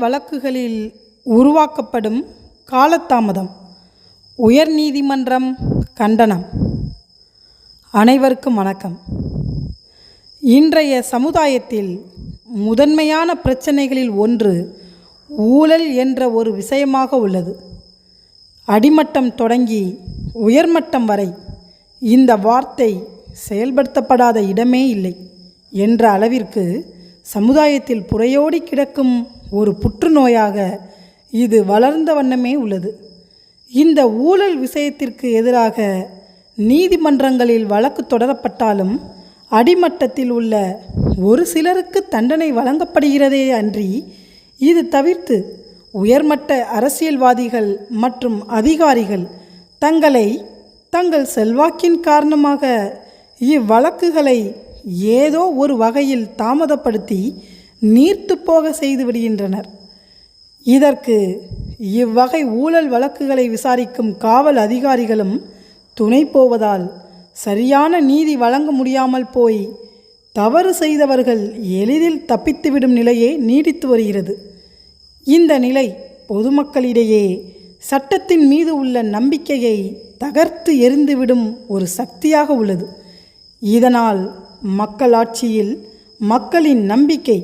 வழக்குகளில் உருவாக்கப்படும் காலதாமதம். உயர்நீதிமன்றம் கண்டனம். அனைவருக்கும் வணக்கம். இன்றைய சமுதாயத்தில் முதன்மையான பிரச்சனைகளில் ஒன்று ஊழல் என்ற ஒரு விஷயமாக உள்ளது. அடிமட்டம் தொடங்கி உயர்மட்டம் வரை இந்த வார்த்தை செயல்படுத்தப்படாத இடமே இல்லை என்ற அளவிற்கு சமுதாயத்தில் புரையோடி கிடக்கும் ஒரு புற்றுநோயாக இது வளர்ந்த வண்ணமே உள்ளது. இந்த ஊழல் விஷயத்திற்கு எதிராக நீதிமன்றங்களில் வழக்கு தொடரப்பட்டாலும் அடிமட்டத்தில் உள்ள ஒரு சிலருக்கு தண்டனை வழங்கப்படுகிறதே அன்றி இது தவிர்த்து உயர்மட்ட அரசியல்வாதிகள் மற்றும் அதிகாரிகள் தங்கள் செல்வாக்கின் காரணமாக இவ்வழக்குகளை ஏதோ ஒரு வகையில் தாமதப்படுத்தி நீர்த்து போக செய்து விடுகின்றனர். இதற்கு இவ்வகை ஊழல் வழக்குகளை விசாரிக்கும் காவல் அதிகாரிகளும் துணை போவதால் சரியான நீதி வழங்க முடியாமல் போய் தவறு செய்தவர்கள் எளிதில் தப்பித்துவிடும் நிலையே நீடித்து வருகிறது. இந்த நிலை பொதுமக்களிடையே சட்டத்தின் மீது உள்ள நம்பிக்கையை தகர்த்து எறிந்துவிடும் ஒரு சக்தியாக உள்ளது. இதனால் மக்களாட்சியில் மக்களின் நம்பிக்கை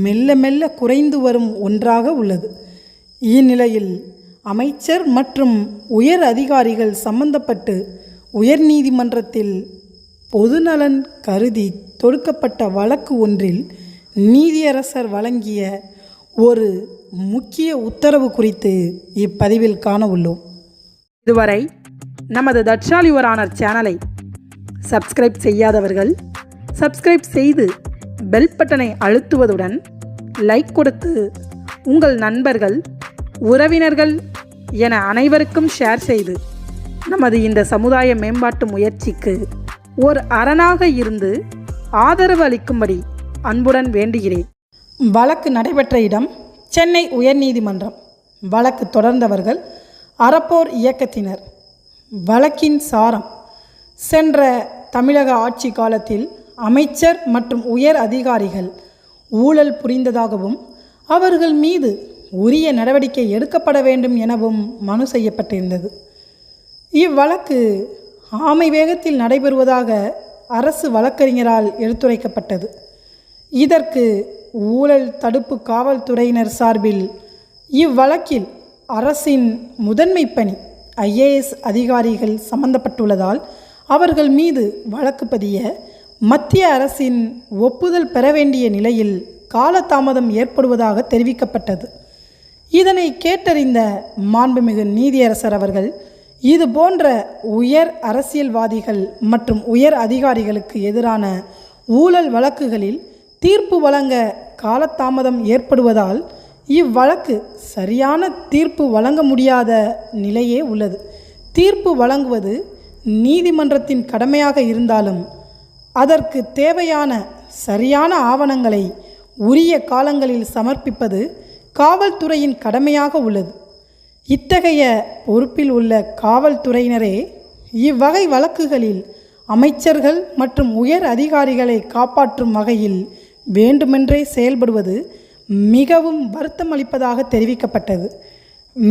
மெல்ல மெல்ல குறைந்து வரும் ஒன்றாக உள்ளது. இந்நிலையில் அமைச்சர் மற்றும் உயர் அதிகாரிகள் சம்பந்தப்பட்டு உயர்நீதிமன்றத்தில் பொதுநலன் கருதி தொடுக்கப்பட்ட வழக்கு ஒன்றில் நீதியரசர் வழங்கிய ஒரு முக்கிய உத்தரவு குறித்து இப்பதிவில் காண உள்ளோம். இதுவரை நமது தட்சால் யுவர் ஆனர் சேனலை சப்ஸ்கிரைப் செய்யாதவர்கள் சப்ஸ்கிரைப் செய்து பெல் பட்டனை அழுத்துவதுடன் லைக் கொடுத்து உங்கள் நண்பர்கள், உறவினர்கள் என அனைவருக்கும் ஷேர் செய்து நமது இந்த சமுதாய மேம்பாட்டு முயற்சிக்கு ஒரு அரணாக இருந்து ஆதரவு அளிக்கும்படி அன்புடன் வேண்டுகிறேன். வழக்கு நடைபெற்ற இடம் சென்னை உயர்நீதிமன்றம். வழக்கு தொடர்ந்தவர்கள் அறப்போர் இயக்கத்தினர். வழக்கின் சாரம்: சென்ற தமிழக ஆட்சி காலத்தில் அமைச்சர் மற்றும் உயர் அதிகாரிகள் ஊழல் புரிந்ததாகவும் அவர்கள் மீது உரிய நடவடிக்கை எடுக்கப்பட வேண்டும் எனவும் மனு செய்யப்பட்டிருந்தது. இவ்வழக்கு ஆமை வேகத்தில் நடைபெறுவதாக அரசு வழக்கறிஞரால் எடுத்துரைக்கப்பட்டது. இதற்கு ஊழல் தடுப்பு காவல்துறையினர் சார்பில் இவ்வழக்கில் அரசின் முதன்மை பணி IAS அதிகாரிகள் சம்பந்தப்பட்டுள்ளதால் அவர்கள் மீது வழக்கு பதிய மத்திய அரசின் ஒப்புதல் பெற வேண்டிய நிலையில் காலதாமதம் ஏற்படுவதாக தெரிவிக்கப்பட்டது. இதனை கேட்டறிந்த மாண்புமிகு நீதியரசர் அவர்கள் இது போன்ற உயர் அரசியல்வாதிகள் மற்றும் உயர் அதிகாரிகளுக்கு எதிரான ஊழல் வழக்குகளில் தீர்ப்பு வழங்க காலதாமதம் ஏற்படுவதால் இவ்வழக்கு சரியான தீர்ப்பு வழங்க முடியாத நிலையே உள்ளது. தீர்ப்பு வழங்குவது நீதிமன்றத்தின் கடமையாக இருந்தாலும் அதற்கு தேவையான சரியான ஆவணங்களை உரிய காலங்களில் சமர்ப்பிப்பது காவல்துறையின் கடமையாக உள்ளது. இத்தகைய பொறுப்பில் உள்ள காவல்துறையினரே இவ்வகை வழக்குகளில் அமைச்சர்கள் மற்றும் உயர் அதிகாரிகளை காப்பாற்றும் வகையில் வேண்டுமென்றே செயல்படுவது மிகவும் வருத்தமளிப்பதாக தெரிவிக்கப்பட்டது.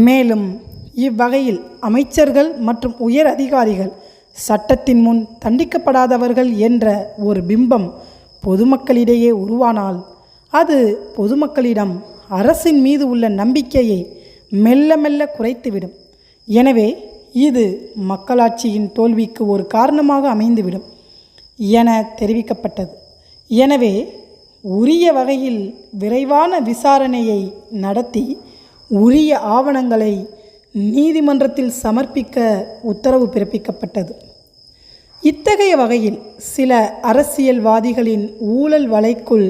மேலும் இவ்வகையில் அமைச்சர்கள் மற்றும் உயர் அதிகாரிகள் சட்டத்தின் முன் தண்டிக்கப்படாதவர்கள் என்ற ஒரு பிம்பம் பொதுமக்களிடையே உருவானால் அது பொதுமக்களிடம் அரசின் மீது உள்ள நம்பிக்கையை மெல்ல மெல்ல குறைத்துவிடும். எனவே இது மக்களாட்சியின் தோல்விக்கு ஒரு காரணமாக அமைந்துவிடும் என தெரிவிக்கப்பட்டது. எனவே உரிய வகையில் விரைவான விசாரணையை நடத்தி உரிய ஆவணங்களை நீதிமன்றத்தில் சமர்ப்பிக்க உத்தரவு பிறப்பிக்கப்பட்டது. இத்தகைய வகையில் சில அரசியல்வாதிகளின் ஊழல் வலைக்குள்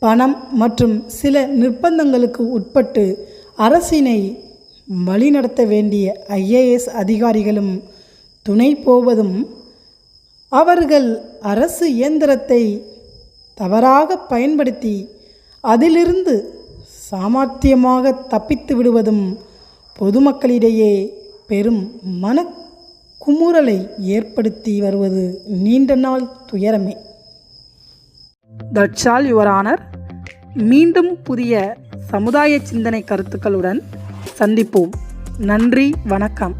பணம் மற்றும் சில நிர்பந்தங்களுக்கு உட்பட்டு அரசினை வழிநடத்த வேண்டிய IAS அதிகாரிகளும் துணை போவதும் அவர்கள் அரசு இயந்திரத்தை தவறாக பயன்படுத்தி அதிலிருந்து சாமர்த்தியமாக தப்பித்து விடுவதும் பொதுமக்களிடையே பெரும் மனக்குமுறலை ஏற்படுத்தி வருவது நீண்ட நாள் துயரமே. தட்சால் யுவர் ஆனர் மீண்டும் புதிய சமுதாய சிந்தனை கருத்துக்களுடன் சந்திப்போம். நன்றி, வணக்கம்.